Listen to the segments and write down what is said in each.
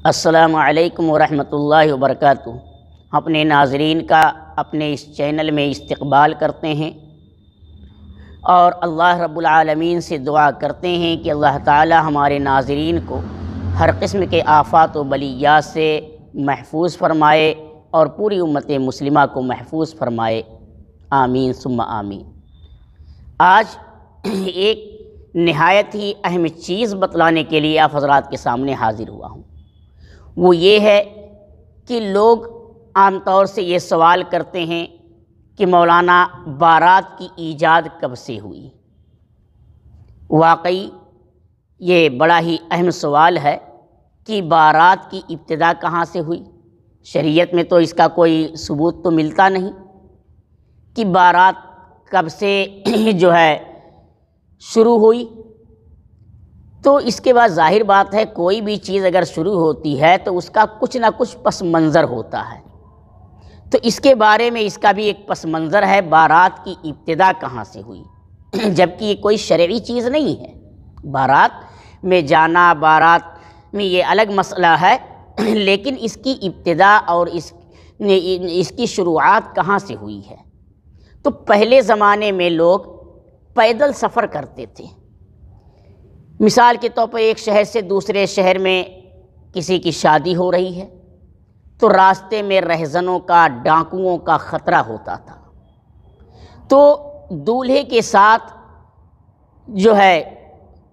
السلام علیکم ورحمۃ اللہ وبرکاتہ۔ اپنے ناظرین کا اپنے اس چینل میں استقبال کرتے ہیں اور اللہ رب العالمین سے دعا کرتے ہیں کہ اللہ تعالی ہمارے ناظرین کو ہر قسم کے آفات و بلیات سے محفوظ فرمائے اور پوری امت مسلمہ کو محفوظ فرمائے، آمین ثم آمین۔ آج ایک نہایت ہی اہم چیز بتلانے کے لیے آپ حضرات کے سامنے حاضر ہوا ہوں۔ وہ یہ ہے کہ لوگ عام طور سے یہ سوال کرتے ہیں کہ مولانا بارات کی ایجاد کب سے ہوئی؟ واقعی یہ بڑا ہی اہم سوال ہے کہ بارات کی ابتدا کہاں سے ہوئی۔ شریعت میں تو اس کا کوئی ثبوت تو ملتا نہیں کہ بارات کب سے شروع ہوئی۔ تو اس کے بعد ظاہر بات ہے کوئی بھی چیز اگر شروع ہوتی ہے تو اس کا کچھ نہ کچھ پس منظر ہوتا ہے، تو اس کے بارے میں اس کا بھی ایک پس منظر ہے، بارات کی ابتدا کہاں سے ہوئی، جبکہ یہ کوئی شرعی چیز نہیں ہے۔ بارات میں جانا، بارات میں یہ الگ مسئلہ ہے، لیکن اس کی ابتدا اور اس کی شروعات کہاں سے ہوئی ہے۔ تو پہلے زمانے میں لوگ پیدل سفر کرتے تھے۔ مثال کے طور پر ایک شہر سے دوسرے شہر میں کسی کی شادی ہو رہی ہے تو راستے میں رہزنوں کا، ڈاکوؤں کا خطرہ ہوتا تھا، تو دولہے کے ساتھ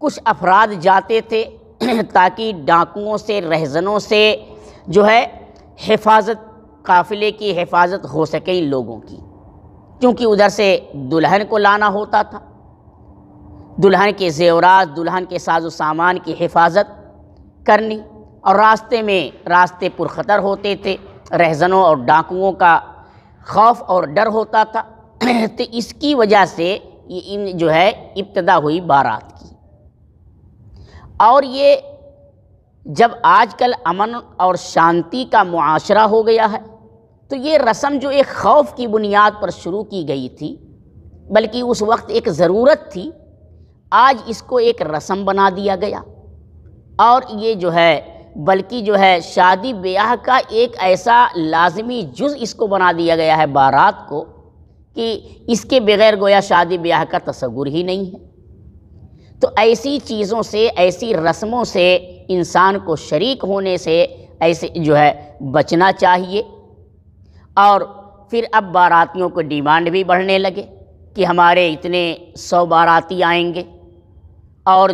کچھ افراد جاتے تھے تاکہ ڈاکوؤں سے، رہزنوں سے حفاظت، قافلے کی حفاظت ہو سکے ان لوگوں کی، کیونکہ ادھر سے دلہن کو لانا ہوتا تھا، دلہن کے زیورات، دلہن کے ساز و سامان کی حفاظت کرنی، اور راستے پر خطر ہوتے تھے، رہزنوں اور ڈاکوؤں کا خوف اور ڈر ہوتا تھا، تو اس کی وجہ سے ابتدا ہوئی بارات کی۔ اور یہ جب آج کل امن اور شانتی کا معاشرہ ہو گیا ہے تو یہ رسم جو ایک خوف کی بنیاد پر شروع کی گئی تھی، بلکہ اس وقت ایک ضرورت تھی، آج اس کو ایک رسم بنا دیا گیا، اور یہ بلکہ شادی بیاہ کا ایک ایسا لازمی جز اس کو بنا دیا گیا ہے، بارات کو، کہ اس کے بغیر گویا شادی بیاہ کا تصور ہی نہیں ہے۔ تو ایسی چیزوں سے، ایسی رسموں سے انسان کو شریک ہونے سے ایسے بچنا چاہیے۔ اور پھر اب باراتیوں کو ڈیمانڈ بھی بڑھنے لگے کہ ہمارے اتنے 100 باراتی آئیں گے، اور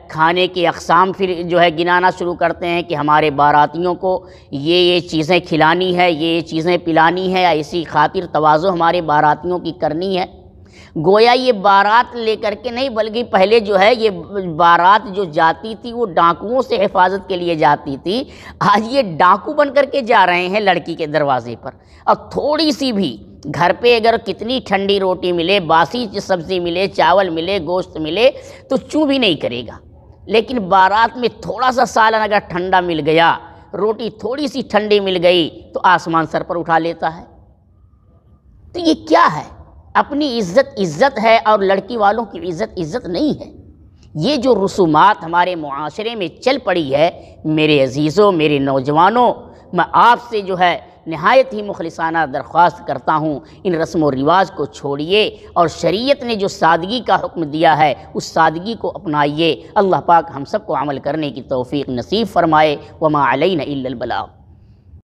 کھانے کی اقسام پھر گنانا شروع کرتے ہیں کہ ہمارے باراتیوں کو یہ چیزیں کھلانی ہے، یہ چیزیں پلانی ہے، ایسی خاطر تواضع ہمارے باراتیوں کی کرنی ہے۔ گویا یہ بارات لے کر کے نہیں، بلکہ پہلے یہ بارات جو جاتی تھی وہ ڈاکوؤں سے حفاظت کے لیے جاتی تھی، آج یہ ڈاکو بن کر کے جا رہے ہیں لڑکی کے دروازے پر، اور تھوڑی سی بھی گھر پہ اگر کتنی ٹھنڈی روٹی ملے، باسی سبزی ملے، چاول ملے، گوشت ملے تو چوں بھی نہیں کرے گا، لیکن بارات میں تھوڑا سا سالن اگر ٹھنڈا مل گیا، روٹی تھوڑی سی ٹھنڈی مل گئی تو آسمان سر پر اٹھا لیتا ہے۔ تو یہ کیا ہے؟ اپنی عزت ہے، اور لڑکی والوں کی عزت نہیں ہے۔ یہ جو رسومات ہمارے معاشرے میں چل پڑی ہے، میرے عزیزوں، میرے نوجوانوں، میں آپ سے نہایت ہی مخلصانہ درخواست کرتا ہوں، ان رسم و رواج کو چھوڑیے اور شریعت نے جو سادگی کا حکم دیا ہے اس سادگی کو اپنائیے۔ اللہ پاک ہم سب کو عمل کرنے کی توفیق نصیب فرمائے۔ وما علینا الا البلاغ۔